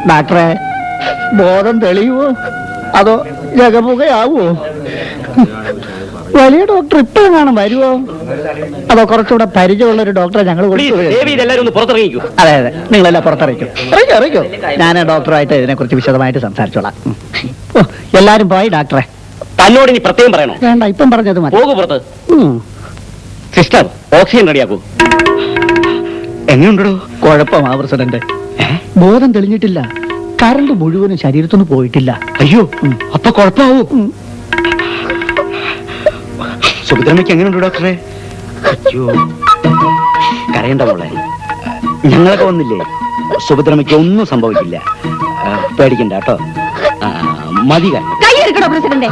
ഡോക്ടറെ, ബോധം തെളിയുവോ അതോ ജഗമുഖയാവോ? വലിയ ഡോക്ടർ ഇപ്പോഴും കാണാൻ വരുമോ അതോ കുറച്ചുകൂടെ പരിചയമുള്ള ഒരു ഡോക്ടറെ ഞങ്ങൾ പുറത്തിറങ്ങിക്കൂ. അതെ അതെ, നിങ്ങളെല്ലാം പുറത്തിറങ്ങിക്കും. അറിയിക്കോ, ഞാൻ ഡോക്ടറായിട്ട് ഇതിനെക്കുറിച്ച് വിശദമായിട്ട് സംസാരിച്ചോളാം. ഓ, എല്ലാരും പോയി ഡോക്ടറെ. തന്നോട് ഇനി പ്രത്യേകം പറയണോ? വേണ്ട, ഇപ്പം പറഞ്ഞത് മതി. പോകൂ പുറത്ത്. സിസ്റ്റർ, ഓക്സിജൻ റെഡിയാക്കൂ. എങ്ങനെയുണ്ടോ? കുഴപ്പമാ പ്രസിഡന്റ്, ബോധം തെളിഞ്ഞിട്ടില്ല. കറണ്ട് മുഴുവനും ശരീരത്തൊന്നും പോയിട്ടില്ല. അയ്യോ, അപ്പൊ കുഴപ്പമാവൂ. സുഭദ്രമ്മയ്ക്ക് എങ്ങനെയുണ്ട് ഡോക്ടറെ? അയ്യോ, കരയണ്ട മോളെ, ഞങ്ങളൊക്കെ വന്നില്ലേ. സുഭദ്രമ്മയ്ക്ക് ഒന്നും സംഭവിക്കില്ല, പേടിക്കണ്ട കേട്ടോ. മതി. കൈയെടുക്കണോ പ്രസിഡന്റ്?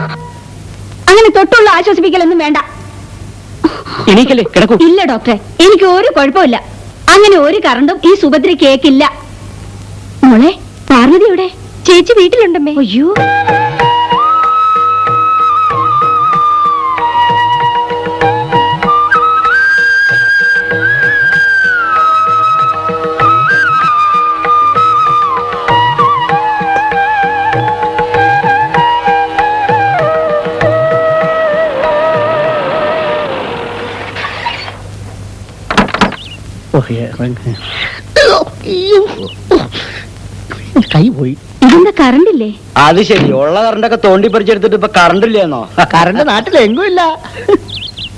അങ്ങനെ തൊട്ടുള്ള ആശ്വസിപ്പിക്കലൊന്നും വേണ്ട. എണീക്കല്ലേ, കിടക്കൂ. ഇല്ല ഡോക്ടറെ, എനിക്ക് ഒരു കുഴപ്പമില്ല. അങ്ങനെ ഒരു കറണ്ടും ഈ സുഭദ്ര കേക്കില്ല. മോളെ, പാർവതി എവിടെ? ചേച്ചി വീട്ടിലുണ്ടമ്മേ. അയ്യോ, കൈ പോയി. ഇതെന്താ കറണ്ടില്ലേ? അത് ശരി, ഉള്ള കറണ്ടൊക്കെ തോണ്ടി പറിച്ചെടുത്തിട്ട് ഇപ്പൊ കറണ്ട് ഇല്ലേന്നോ? കറണ്ട് നാട്ടിലെങ്ങും ഇല്ല.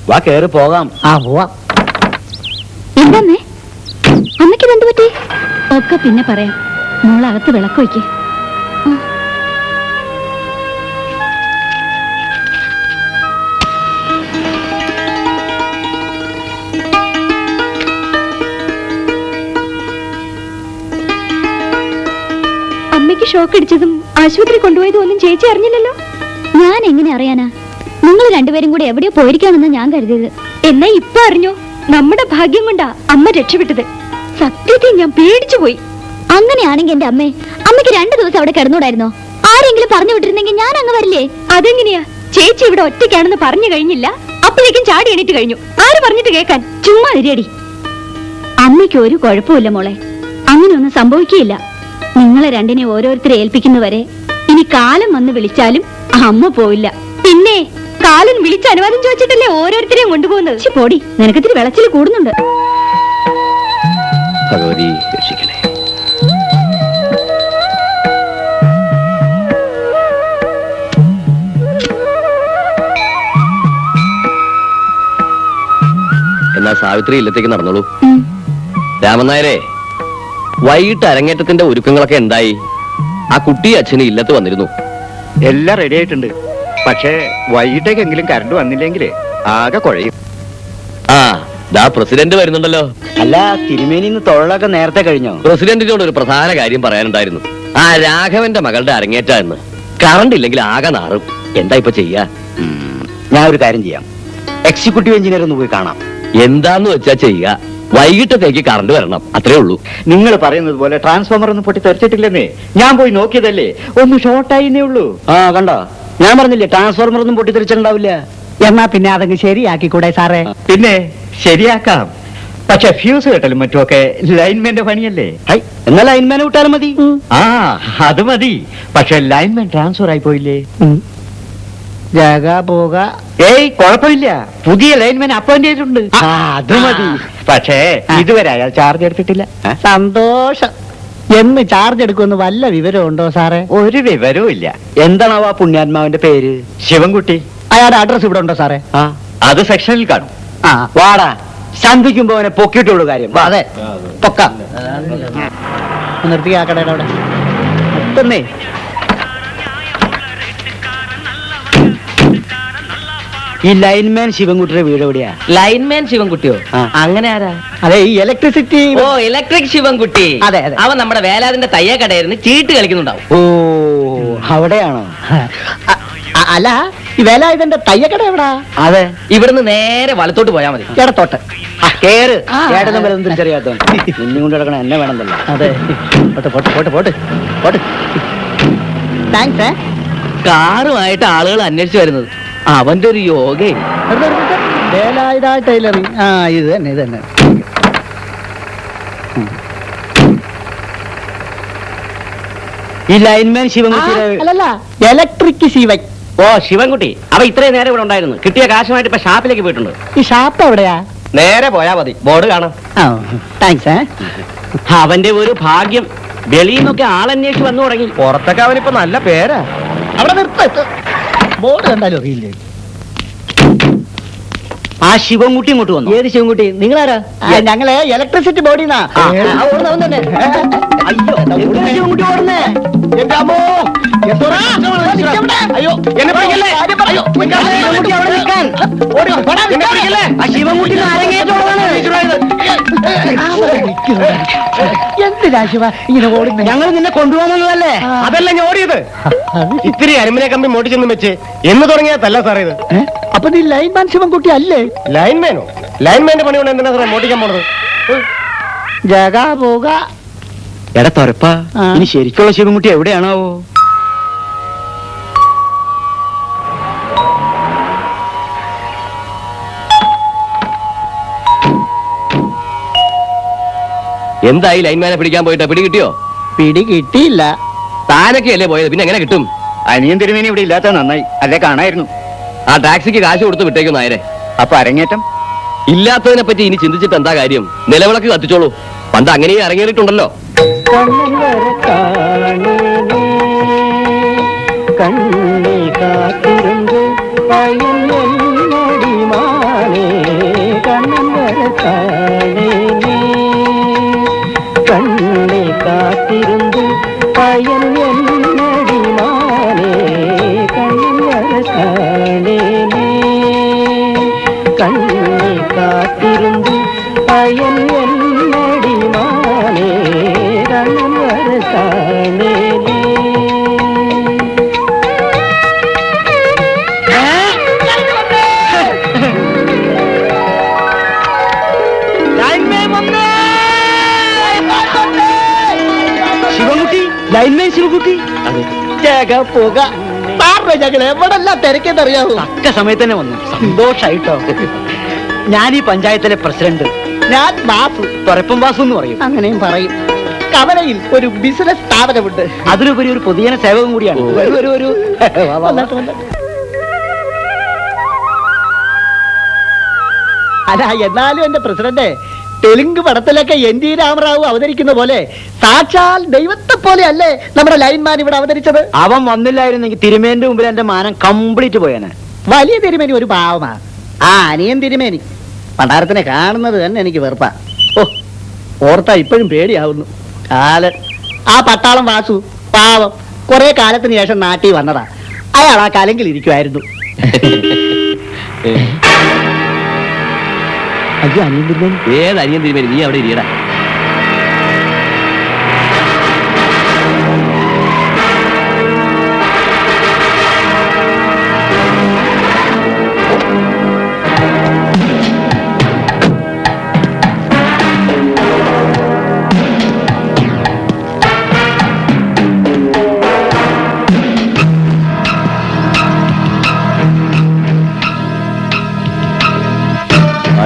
വാ, കേറി പോകാം. പോവാം. എന്താന്നേ അമ്മയ്ക്ക് എന്ത് പറ്റി? ഒക്കെ പിന്നെ പറയാം. മോളകത്ത് വിളക്ക് വയ്ക്ക്. അമ്മയ്ക്ക് ഷോക്ക് അടിച്ചതും ആശുപത്രി കൊണ്ടുപോയതും ഒന്നും ചേച്ചി അറിഞ്ഞില്ലല്ലോ. ഞാൻ എങ്ങനെ അറിയാനാ? നിങ്ങൾ രണ്ടുപേരും കൂടി എവിടെയോ പോയിരിക്കാണെന്ന് ഞാൻ കരുതിയത്. എന്നാ ഇപ്പൊ അറിഞ്ഞോ? നമ്മുടെ ഭാഗ്യം കൊണ്ടാ അമ്മ രക്ഷപ്പെട്ടത്. സത്യത്തിൽ ഞാൻ പേടിച്ചു പോയി. അങ്ങനെയാണെങ്കിൽ എന്റെ അമ്മയ്ക്ക് 2 ദിവസം അവിടെ കിടന്നൂടായിരുന്നോ? ആരെങ്കിലും പറഞ്ഞു വിട്ടിരുന്നെങ്കിൽ ഞാൻ അങ്ങ് വരില്ലേ? അതെങ്ങനെയാ? ചേച്ചി ഇവിടെ ഒറ്റയ്ക്കാണെന്ന് പറഞ്ഞു കഴിഞ്ഞില്ല, അപ്പോഴേക്കും ചാടി എണീറ്റ് കഴിഞ്ഞു. ആര് പറഞ്ഞിട്ട് കേൾക്കാൻ? ചുമ്മാ ഇരിയടി. അമ്മയ്ക്ക് ഒരു കുഴപ്പമില്ല മോളെ, അങ്ങനെയൊന്നും സംഭവിക്കുകയില്ല. നിങ്ങളെ രണ്ടിനെ ഓരോരുത്തരെ ഏൽപ്പിക്കുന്നവരെ ഇനി കാലം വന്ന് വിളിച്ചാലും അമ്മ പോവില്ല. പിന്നെ കാലൻ വിളിച്ച് അനുവാദം ചോദിച്ചിട്ടല്ലേ ഓരോരുത്തരെയും കൊണ്ടുപോകുന്നത്. പോടി, നിനക്കിത്തിരി വിളച്ചിൽ കൂടുന്നുണ്ട്. ഭഗവതി രക്ഷിക്കണേ. എന്നാ സാവിത്രി ഇല്ലത്തേക്ക് നടന്നോളൂ. രാമനായരെ, വൈകിട്ട് അരങ്ങേറ്റത്തിന്റെ ഒരുക്കങ്ങളൊക്കെ എന്തായി? ആ കുട്ടി അച്ഛന് ഇല്ലത്ത് വന്നിരുന്നു. എല്ലാം റെഡി ആയിട്ടുണ്ട്. പക്ഷേ വൈകിട്ടേക്കെങ്കിലും കറണ്ട് വന്നില്ലെങ്കിലേ ആകെ കുഴയും. പ്രസിഡന്റ് വരുന്നുണ്ടല്ലോ. അല്ല, തിരുമേനിന്ന് തൊഴിലൊക്കെ നേരത്തെ കഴിഞ്ഞോ? പ്രസിഡന്റിനോട് ഒരു പ്രധാന കാര്യം പറയാനുണ്ടായിരുന്നു. ആ രാഘവന്റെ മകളുടെ അരങ്ങേറ്റ എന്ന്. കറണ്ട് ഇല്ലെങ്കിൽ ആകെ നാറും. എന്താ ഇപ്പൊ ചെയ്യാ? ഞാൻ ഒരു കാര്യം ചെയ്യാം, എക്സിക്യൂട്ടീവ് എഞ്ചിനീയർ ഒന്ന് പോയി കാണാം. എന്താന്ന് വെച്ചാ ചെയ്യുക. വൈകിട്ടത്തേക്ക് കറണ്ട് വരണം, അത്രേ ഉള്ളൂ. നിങ്ങൾ പറയുന്നത് പോലെ ട്രാൻസ്ഫോമർ ഒന്നും പൊട്ടി തെറിച്ചിട്ടില്ലെന്നേ. ഞാൻ പോയി നോക്കിയതല്ലേ, ഒന്ന് ഷോർട്ടായിന്നേ ഉള്ളൂ. കണ്ടോ, ഞാൻ പറഞ്ഞില്ലേ ട്രാൻസ്ഫോമർ ഒന്നും പൊട്ടി തെറിച്ചിട്ടുണ്ടാവില്ല. എന്നാ പിന്നെ അതങ്ങ് ശരിയാക്കിക്കൂടെ സാറേ? പിന്നെ ശരിയാക്കാം, പക്ഷെ ഫ്യൂസ് കെട്ടലും മറ്റുമൊക്കെ ലൈൻമാന്റെ പണിയല്ലേ. എന്നാ ലൈൻമാനെ വിട്ടാലും മതി. അത് മതി. പക്ഷെ ലൈൻമാൻ ട്രാൻസ്ഫർ ആയി പോയില്ലേ? ജഗ പോക. കുഴപ്പമില്ല, പുതിയ ലൈൻമാൻ അപ്പോയിന്റ് ചെയ്തിട്ടുണ്ട്. അത് മതി. പക്ഷേ ഇതുവരെ അയാൾ ചാർജ് എടുത്തിട്ടില്ല. സന്തോഷം. എന്ന് ചാർജ് എടുക്കുമെന്ന് വല്ല വിവരമുണ്ടോ സാറേ? ഒരു വിവരവും ഇല്ല. എന്താണാവോ ആ പുണ്യാത്മാവിന്റെ പേര്? ശിവൻകുട്ടി. അയാളുടെ അഡ്രസ് ഇവിടെ ഉണ്ടോ സാറേ? അത് സെക്ഷനിൽ കാണും. വാടാ, ശന്തിക്കുമ്പോ അവനെ പൊക്കിയിട്ടുള്ളൂ കാര്യം. അതെ, പൊക്ക നിർത്തിയാ കടയുടെ അവിടെ എത്തുന്നേ. ഈ ലൈൻമാൻ ശിവൻകുട്ടിയുടെ വീട് എവിടെയാ? ലൈൻമാൻ ശിവൻകുട്ടിയോ? അങ്ങനെ ആരാ? അതെ, ഈ ഇലക്ട്രിസിറ്റി. ഓ, ഇലക്ട്രിക് ശിവൻകുട്ടി. അതെ അതെ, അവൻ നമ്മുടെ വേലാതിന്റെ തയ്യക്കടയായിരുന്നു ചീട്ട് കളിക്കുന്നുണ്ടാവും. ഓ, അവിടെയാണോ? അല്ല, ഈ വേലായുധന്റെ തയ്യക്കട എവിടാ? അതെ, ഇവിടുന്ന് നേരെ വലത്തോട്ട് പോയാ മതി. ഇടത്തോട്ട്. കേറ് ആ. ഏട്ടനും വലതും തിരിച്ചറിയാത്തോണ്ട് നിന്നെ കൊണ്ട് കിടക്കണം എന്നെ വേണമെന്നല്ല. അതെ, പോട്ട് പോട്ട് പോട്ട് പോട്ട് പോട്ട്. താങ്ക്സ്. കാറുമായിട്ട് ആളുകൾ അന്വേഷിച്ചു വരുന്നത് അവന്റെ ഒരു യോഗേ. വേലായുധ ടൈലറിങ്. ആ, ഇത് തന്നെ ഇത് തന്നെ. ഈ ലൈൻമാൻ ആ, ശിവൻകുട്ടിയുടെ അല്ലല്ല, ഇലക്ട്രിക് ശിവൻ. ഓ ശിവൻകുട്ടി അവ ഇത്രയും നേരം ഇവിടെ ഉണ്ടായിരുന്നു. കിട്ടിയ കാശുമായിട്ട് ഇപ്പൊ ഷാപ്പിലേക്ക് പോയിട്ടുണ്ട്. ഈ ഷാപ്പ് എവിടെയാ? നേരെ പോയാ മതി, ബോർഡ് കാണാം. ആ, താങ്ക്സ്. അവന്റെ ഒരു ഭാഗ്യം, വെളിയിൽ നിന്നൊക്കെ ആളന്വേഷിച്ച് വന്നു തുടങ്ങി. പുറത്തൊക്കെ അവനിപ്പോ നല്ല പേരാ. അവിടെ നിർത്ത. ബോർഡ് കണ്ടാലും അറിയില്ലേ? ആ ശിവൻകുട്ടി ഇങ്ങോട്ട് വന്നു. ഏത് ശിവൻകുട്ടി? നിങ്ങളാരാ? ഞങ്ങള് ഇലക്ട്രിസിറ്റി ബോർഡിന്നാ. ആ. അയ്യോ, ശിവൻകുട്ടി ഓടുന്നേ. എന്റെ അമ്മോ, എന്തോടാ? അയ്യോ, എന്നെ പിടിക്കല്ലേ? അയ്യോ, ശിവൻകുട്ടി അവിടെ നിൽക്കാൻ. ഓടി വാ, പോടാ, നിൽക്കാൻ. ആ ശിവൻകുട്ടി എന്തിനാ ശിവ ഇങ്ങനെ ഓടുന്നേ? ഞങ്ങൾ നിന്നെ കൊണ്ടുപോകുന്നതല്ലേ? അതല്ല ഞാൻ ഓടിയത്. ഇത്തിരി അലുമിനിയ കമ്പി മോട്ടിച്ചെന്നും വെച്ച് എന്ന് തുടങ്ങിയതല്ല സാറേ ഇത്. അപ്പൊ നീ ലൈൻമാൻ ശിവൻകുട്ടി അല്ലേ? ലൈൻമാനോ? ലൈൻമാന്റെ പണിയുള്ള എന്തിനാ സാറേ മോട്ടിക്കാൻ പോണത്? ജഗ പോക. എടാ തുറപ്പാ, ആ. ഇനി ശരിക്കുള്ള ശിവൻകുട്ടി എവിടെയാണാവോ? എന്തായി ലൈൻമാനെ പിടിക്കാൻ പോയിട്ട് പിടി കിട്ടിയോ? പിടി കിട്ടിയില്ല. താനൊക്കെ അല്ലേ പോയത്, പിന്നെ എങ്ങനെ കിട്ടും? അനിയൻ തിരുമേനി ഇവിടെ ഇല്ലാത്ത നന്നായി, അല്ലേ കാണായിരുന്നു. ആ ടാക്സിക്ക് കാശ് കൊടുത്ത് വിട്ടേക്കും നായരെ. അപ്പൊ അരങ്ങേറ്റം ഇല്ലാത്തതിനെ പറ്റി ഇനി ചിന്തിച്ചിട്ട് എന്താ കാര്യം? നിലവിളക്ക് കത്തിച്ചോളൂ, പണ്ട് അങ്ങനെ ഇറങ്ങിയിട്ടുണ്ടല്ലോ. കണ്ണി കാത്തിരുന്ന് പയ്യൻ എന്നടിമാനേ, കണ്ണൻ വരത്താനേ. കണ്ണി കാത്തിരുന്ന് പയ്യൻ എന്നടിമാനേ, കണ്ണൻ വരത്താനേ. കണ്ണി കാത്തിരുന്ന് പയ്യൻ എന്നടിമാനേ, കണ്ണൻ വരത്താനേ. ശിവൻകുട്ടി, ലൈൻമാൻ ശിവൻകുട്ടി പോക. ഞങ്ങൾ എവിടെല്ലാം തിരക്കെന്നറിയാവൂ. തക്ക സമയത്ത് തന്നെ വന്നു. സന്തോഷായിട്ടോ. ഞാൻ ഈ പഞ്ചായത്തിലെ പ്രസിഡന്റ്. ഞാൻ ബാസു. തുറപ്പം വാസു എന്ന് പറയും. അങ്ങനെയും പറയും. കവലയിൽ ഒരു ബിസിനസ് സ്ഥാപനമുണ്ട്. അതിലുപരി ഒരു പൊതുജന സേവകം കൂടിയാണ്. ഓ. ഒരു വന്നിട്ട് വന്നിട്ട്. അല്ല, എന്നാലും എന്റെ പ്രസിഡന്റ്, തെലുങ്ക് പടത്തിലൊക്കെ എൻ ടി രാമറാവു അവതരിക്കുന്ന പോലെ സാക്ഷാൽ ദൈവത്തെ പോലെ അല്ലേ നമ്മുടെ ലൈൻമാൻ ഇവിടെ അവതരിച്ചത്? അവൻ വന്നില്ലായിരുന്നെങ്കിൽ തിരുമേന്റെ മുമ്പിൽ എന്റെ മാനം കംപ്ലീറ്റ് പോയേനെ. വലിയ തിരുമേനി ഒരു പാവമാണ്. ആ അനിയൻ തിരുമേനി പണ്ടാരത്തിനെ കാണുന്നത് തന്നെ എനിക്ക് വെറുപ്പാ. ഓ, ഓർത്താ ഇപ്പോഴും പേടിയാവുന്നു. കാലൻ ആ പട്ടാളം വാസു പാവം കുറെ കാലത്തിന് ശേഷം നാട്ടിൽ വന്നതാ. അയാൾ ആ കലങ്കിൽ ഇരിക്കുമായിരുന്നു. അയ്യോ, അനിയൻ തിരുമേനി. ഏത് അനിയൻ തിരുമേനി, നീ അവിടെ ഇരിയടാ.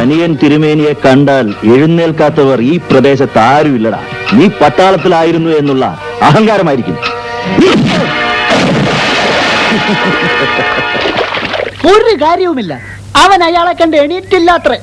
അനിയൻ തിരുമേനിയെ കണ്ടാൽ എഴുന്നേൽക്കാത്തവർ ഈ പ്രദേശത്ത് ആരുമില്ലടാ. നീ പട്ടാളത്തിലായിരുന്നു എന്നുള്ള അഹങ്കാരമായിരിക്കും. ഒരു കാര്യവുമില്ല. അവൻ അയാളെ കണ്ട് എണീറ്റില്ലാത്രേ.